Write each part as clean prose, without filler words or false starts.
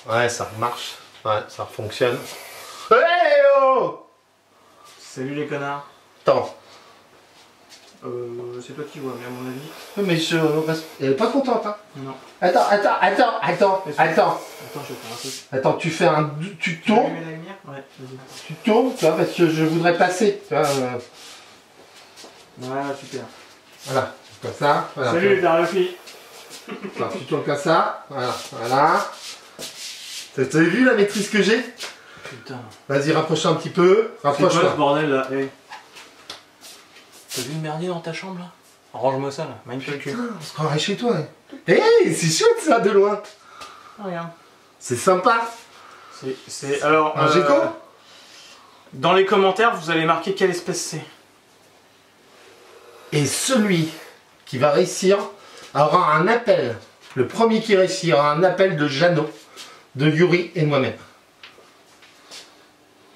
Ouais, ça marche. Ouais, ça fonctionne. Hey oh! Salut les connards. Attends. C'est toi qui vois, mais à mon avis. Mais elle est pas contente, hein. Non. Attends. Attends, je vais faire un truc. Attends, tu fais un... Tu Tu veux tournes. allumer la lumière? Ouais, vas-y. Tu tournes, tu vois, parce que je voudrais passer. Tu vois, Voilà, super. voilà. Comme ça. Voilà. Salut les Darlofi. Alors, tu tournes comme ça. Voilà. Voilà. T'as vu la maîtrise que j'ai? Putain. Vas-y, rapproche un petit peu. C'est quoi ce Rapproche-toi. bordel là? Hey. T'as vu le merdier dans ta chambre là? Range-moi ça là, mindfuck. Putain, on se croirait chez toi. Hey, c'est chouette ça de loin. Ah, regarde. C'est sympa. Alors. Un gecko? Dans les commentaires, vous allez marquer quelle espèce c'est. Et celui qui va réussir aura un appel. Le premier qui réussit aura un appel de Jeannot, de Yuri et de moi-même.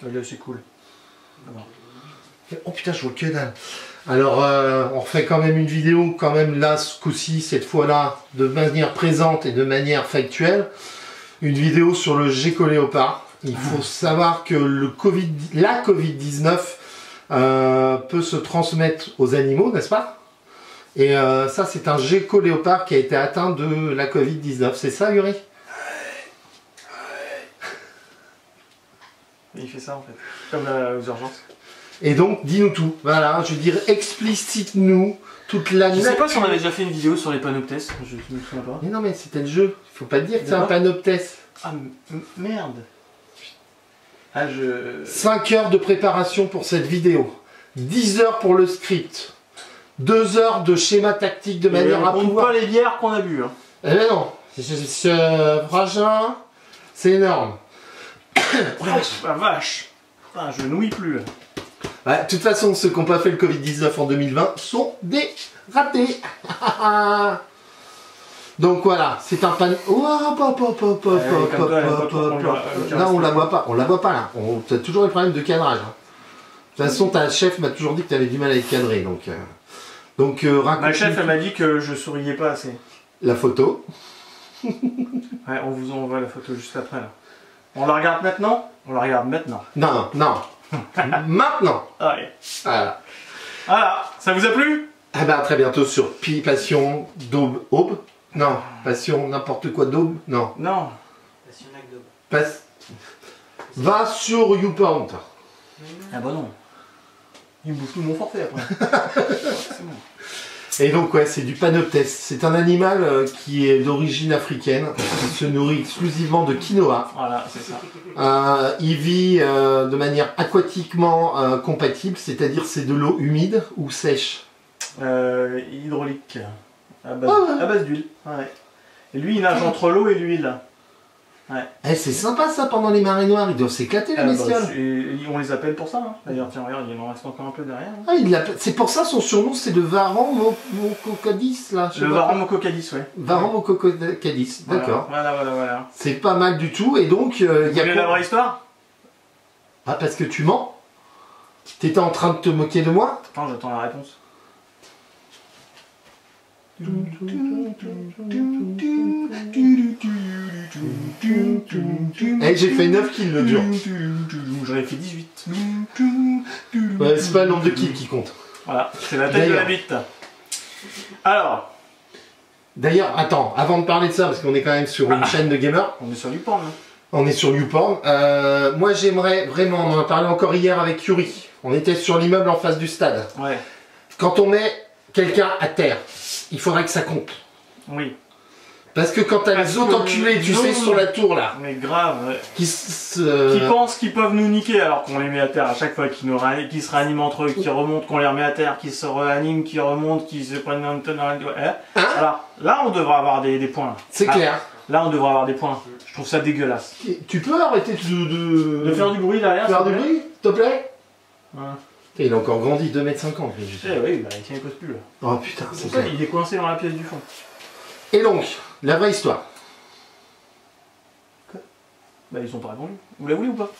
Là, c'est cool. Oh putain, je vois que dalle. Alors, on refait quand même une vidéo, quand même là, ce coup-ci, cette fois-là, de manière présente et de manière factuelle. Une vidéo sur le gecko léopard. Il faut savoir que la Covid-19 peut se transmettre aux animaux, n'est-ce pas? Et ça, c'est un gecko léopard qui a été atteint de la Covid-19. C'est ça, Yuri? Il fait ça en fait. Comme aux urgences. Et donc, dis-nous tout. Voilà, je veux dire, explicite-nous toute la Je sais nature. pas si on avait déjà fait une vidéo sur les panoptès, je me souviens pas. Mais non, mais c'était le jeu. Il faut pas te dire que c'est un D'accord. panoptès. Ah merde. Ah je... 5 heures de préparation pour cette vidéo. 10 heures pour le script. 2 heures de schéma tactique de manière à on compte pouvoir... pas les bières qu'on a bu. Hein. Eh ben non. Franchement, c'est énorme. Oh la vache. Putain, je nouille plus là. Ouais, de toute façon, ceux qui n'ont pas fait le Covid-19 en 2020 sont des ratés. Donc voilà, c'est un pan... Oh, là, on la voit pas. On la voit pas là. T'as toujours le problème de cadrage. Hein. De toute façon, ta chef m'a toujours dit que tu avais du mal à être cadré. Donc Ma chef, elle m'a dit que je souriais pas assez. La photo. Ouais, on vous envoie la photo juste après là. On la regarde maintenant? On la regarde maintenant. Non, non. Maintenant. Allez. Voilà. Voilà, ça vous a plu? Ah ben, à très bientôt sur Passion d'Aube. Aube? Non. Passion n'importe quoi d'Aube? Non. Non. Va sur YouPorn. Ah bah non. Il me bouffe tout mon forfait après. C'est bon. Et donc ouais, c'est du panoptès. C'est un animal qui est d'origine africaine, qui se nourrit exclusivement de quinoa. Voilà, c'est ça. Il vit de manière aquatiquement compatible, c'est-à-dire c'est de l'eau humide ou sèche. Hydraulique. À base d'huile. Ouais. Et lui, il nage entre l'eau et l'huile. Ouais. Eh, c'est sympa ça pendant les marées noires, ils doivent s'éclater les bestioles. On les appelle pour ça. Hein. D'ailleurs, tiens, regarde, il en reste encore un peu derrière. Hein. Ah, c'est pour ça son surnom c'est le Varan Mococadis là. Le Varan Mococadis, ouais. Varan Mococadis, d'accord. Voilà. C'est pas mal du tout et donc il y a quoi la vraie histoire? Ah parce que tu mens? T'étais en train de te moquer de moi? Attends, j'attends la réponse. Eh, j'ai fait 9 kills le dur. J'en ai fait 18. Ouais, c'est pas le nombre de kills qui compte. Voilà, c'est la tête de la bite. Alors. D'ailleurs, attends, avant de parler de ça, parce qu'on est quand même sur une chaîne de gamers. On est sur YouPorn. Hein. On est sur YouPorn. Moi, j'aimerais vraiment, on en a parlé encore hier avec Yuri. On était sur l'immeuble en face du stade. Ouais. Quand on met quelqu'un à terre, il faudrait que ça compte. Oui. Parce que quand t'as les autres enculés, tu sais, sur la tour là, mais grave, ouais. qui pensent qu'ils peuvent nous niquer alors qu'on les met à terre à chaque fois, qu'ils se réaniment entre eux, qui remontent, qu'on les remet à terre, qui se réaniment, qui remontent, qui se prennent un tonne dans la doigt. Alors là, on devrait avoir des points. C'est clair. Là, on devrait avoir des points. Je trouve ça dégueulasse. Tu peux arrêter de faire du bruit derrière? Faire du bruit, s'il te plaît? Ouais. Il a encore grandi, 2,50 m. Eh oui, bah, il pose plus là. Oh putain, c'est ça. Il est coincé dans la pièce du fond. Et donc, la vraie histoire. Quoi? Bah ils ont pas répondu. Vous la voulez ou pas?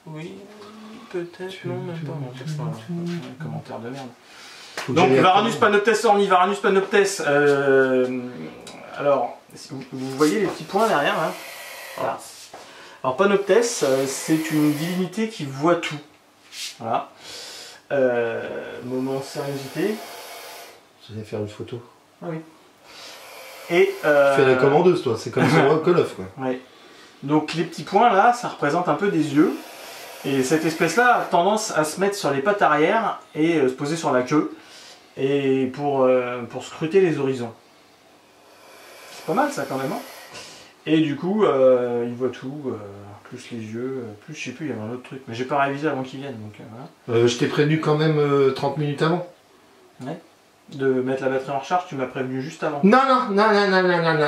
Oui, peut-être, non, même pas. Non, c'est pas un commentaire de merde. Donc Varanus panoptes orni, Varanus panoptes alors, vous voyez les petits points derrière là. Voilà. Alors Panoptes, c'est une divinité qui voit tout. Voilà. Moment sérieuxité. Je vais faire une photo. Ah oui. Et Tu fais la commandeuse, toi, c'est comme sur Call of, quoi. Ouais. Donc les petits points là, ça représente un peu des yeux. Et cette espèce-là a tendance à se mettre sur les pattes arrière et se poser sur la queue. Et pour scruter les horizons. C'est pas mal ça quand même. Hein, et du coup, il voit tout, plus les yeux, plus je sais plus, il y avait un autre truc. Mais j'ai pas révisé avant qu'il vienne. Donc, voilà. Je t'ai prévenu quand même 30 minutes avant. Ouais. De mettre la batterie en recharge, tu m'as prévenu juste avant. Non,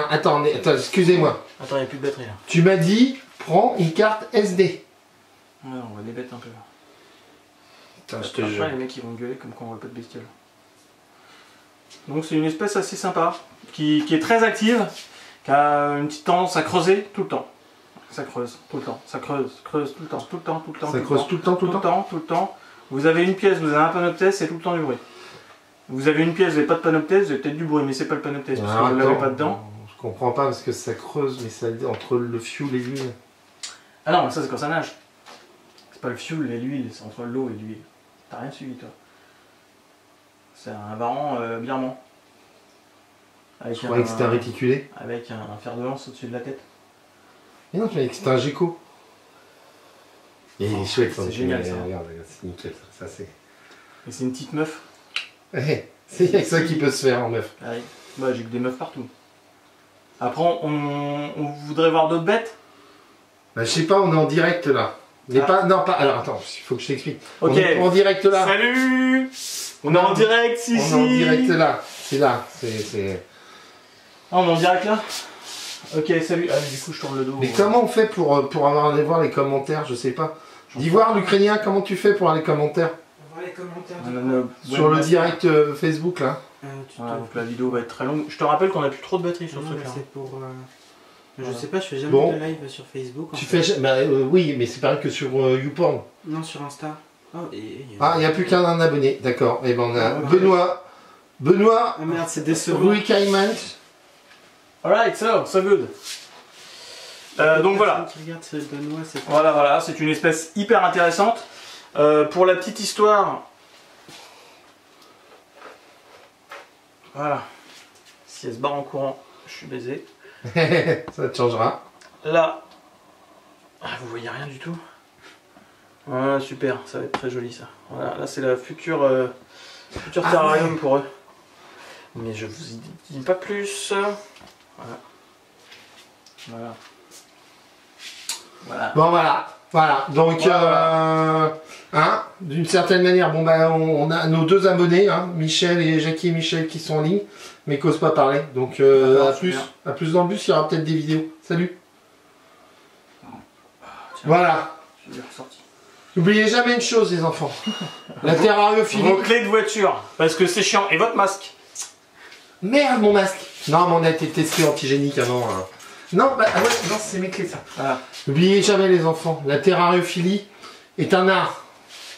attends, excusez-moi. Attends, il n'y a plus de batterie là. Tu m'as dit, prends une carte SD. Ouais, on va les bêter un peu. Putain, je te Après, jure. les mecs ils vont gueuler comme quand on voit pas de bestiole. Donc c'est une espèce assez sympa, qui est très active, qui a une petite tendance à creuser tout le temps. Ça creuse tout le temps, ça creuse tout le temps, tout le temps. Ça creuse tout le temps. Vous avez une pièce, vous avez un panoptès, c'est tout le temps du bruit. Vous avez une pièce, vous n'avez pas de panoptès, vous avez peut-être du bruit, mais c'est pas le panoptès, parce que vous l'avez pas dedans. Je comprends pas parce que ça creuse, mais ça entre le fuel et l'huile. Ah non, mais ça c'est quand ça nage. C'est pas le fuel et l'huile, c'est entre l'eau et l'huile. T'as rien suivi toi. C'est un varan birman. Je croyais que c'était un réticulé. Avec un fer de lance au-dessus de la tête. Mais non, je croyais que c'était un gecko. Et il est chouette, c'est génial ça. Regarde, c'est nickel ça. C'est... Et c'est une petite meuf. C'est ça qui peut se faire en meuf. Ah oui. Bah j'ai que des meufs partout. Après on voudrait voir d'autres bêtes. Bah je sais pas, on est en direct là. Mais pas. Non pas. Alors attends, il faut que je t'explique. Ok. On est en direct là. Salut. On est en direct, si. On est en direct là. C'est là. C'est. Ah, on est en direct là. Ok, salut. Ah, du coup, je tourne le dos. Mais comment on fait pour avoir aller voir les commentaires? Je sais pas. D'Ivoire, l'Ukrainien, comment tu fais pour les commentaires? On voit les commentaires. Sur le direct Facebook là. Donc la vidéo va être très longue. Je te rappelle qu'on a plus trop de batterie sur ce truc là. C'est pour. Je sais pas, je fais jamais de live sur Facebook. Tu fais. Bah, oui, mais c'est pareil que sur YouPorn. Non, sur Insta. Oh, Ah, il n'y a plus qu'un abonné, d'accord. Et ben on a Benoît. Ah merde, c'est décevant. Louis Caïman. Alright, so good. Donc voilà. Voilà, c'est une espèce hyper intéressante. Pour la petite histoire, voilà. Si elle se barre en courant, je suis baisé. Ça te changera. Là, vous voyez rien du tout. Voilà, super, ça va être très joli ça. Voilà, là c'est la future terrarium pour eux. Mais je vous dis pas plus. Voilà. Bon voilà. Donc hein, d'une certaine manière, bon bah on a nos deux abonnés, hein, Michel et Jackie et Michel qui sont en ligne, mais qui n'osent pas parler. Donc à plus dans le bus, il y aura peut-être des vidéos. Salut. Voilà. N'oubliez jamais une chose les enfants. La terrariophilie. Vos clés de voiture, parce que c'est chiant. Et votre masque. Merde mon masque. Non mais on a été testé antigénique avant. Hein. Non, bah ouais, non, c'est mes clés ça. Voilà. N'oubliez jamais les enfants, la terrariophilie est un art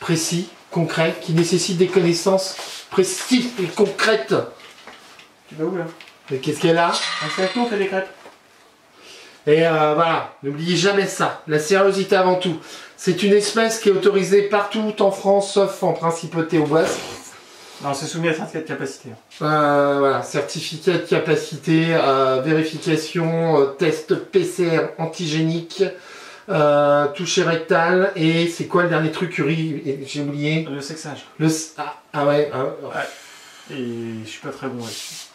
précis, concret, qui nécessite des connaissances précises et concrètes. Tu vas où là? Qu'est-ce qu'elle a? C'est avec nous, on fait des crêpes. Et voilà, n'oubliez jamais ça, la sérieuxité avant tout. C'est une espèce qui est autorisée partout en France, sauf en principauté auboise. Non, c'est soumis à certificat de capacité. Voilà, certificat de capacité, vérification, test PCR antigénique, toucher rectal, et c'est quoi le dernier truc, Uri? J'ai oublié. Le sexage. Ah ouais. Et je suis pas très bon là-dessus.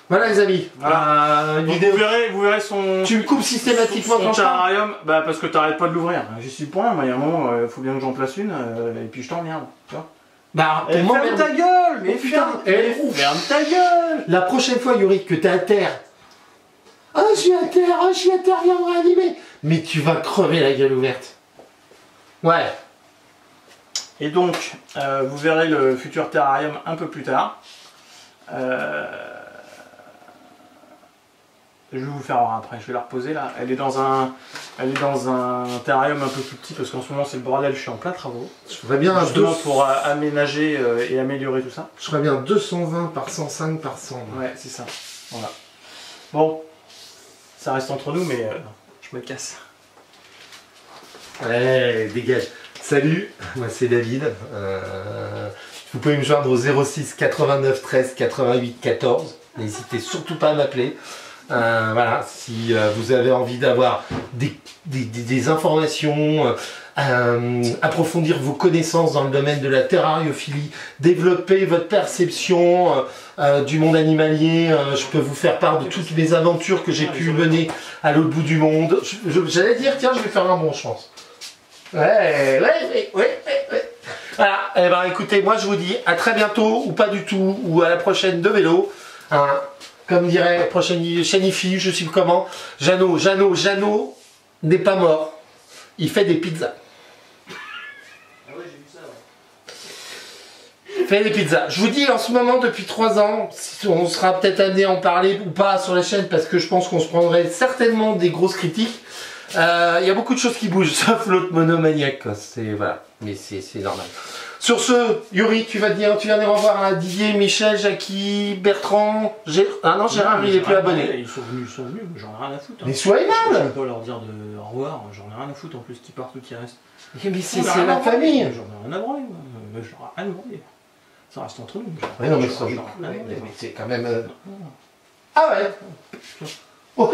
Voilà les amis. Voilà. Vidéo. Vous verrez son. Tu me coupes systématiquement son terrarium, bah parce que t'arrêtes pas de l'ouvrir. J'y suis pour rien, mais il y a un moment, il faut bien que j'en place une, et puis je t'emmerde. Tu vois. Bah, ferme ta gueule! Mais putain! Ferme ta gueule! La prochaine fois, Yuri, que t'es à terre. Ah, je suis à terre, viens me réanimer. Mais tu vas crever la gueule ouverte. Ouais. Et donc, vous verrez le futur terrarium un peu plus tard. Je vais vous faire voir après, je vais la reposer là. Elle est dans un terrarium un peu plus petit parce qu'en ce moment c'est le bordel, je suis en plein travaux. Je ferais bien justement pour aménager et améliorer tout ça. Je ferais bien 220 par 105 par 100. Ouais, c'est ça. Voilà. Bon, ça reste entre nous, mais je me casse. Ouais, dégage. Salut, moi c'est David. Vous pouvez me joindre au 06 89 13 88 14. N'hésitez surtout pas à m'appeler. Voilà, si vous avez envie d'avoir des informations, approfondir vos connaissances dans le domaine de la terrariophilie, développer votre perception du monde animalier, je peux vous faire part de toutes les aventures que j'ai pu mener à l'autre bout du monde. J'allais dire, tiens, je vais faire un bon, je pense. Ouais. Voilà, eh ben, écoutez, moi je vous dis à très bientôt, ou pas du tout, ou à la prochaine de vélo. Comme dirait la prochaine chaîne IFI, je sais plus comment, Jeannot n'est pas mort. Il fait des pizzas. Ah ouais, j'ai vu ça, ouais. Il fait des pizzas. Je vous dis en ce moment depuis 3 ans, on sera peut-être amené à en parler ou pas sur la chaîne parce que je pense qu'on se prendrait certainement des grosses critiques. Il y a beaucoup de choses qui bougent, sauf l'autre monomaniaque. C'est voilà, mais c'est normal. Sur ce, Yuri, tu viens de revoir à Didier, Michel, Jackie, Bertrand, Gérard, il est plus abonné. Ils sont venus, mais j'en ai rien à foutre. Mais sois aimable. Je vais pas leur dire de au revoir, j'en ai rien à foutre en plus qu'ils partent ou qu'ils restent. Mais c'est la famille. J'en ai rien à branler, moi. J'en ai rien à branler. Ça reste entre nous. Oui, non, mais c'est quand même... Ah ouais. Oh,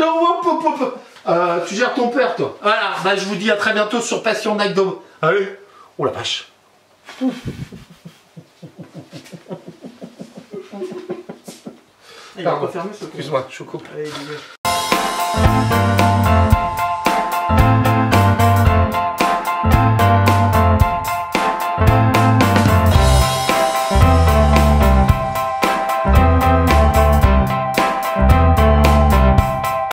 tu gères ton père, toi. Voilà, bah, je vous dis à très bientôt sur Passion Nagdo. Allez. Oh la vache. Il va pas fermer ce con. Excuse-moi, je coupe. Allez,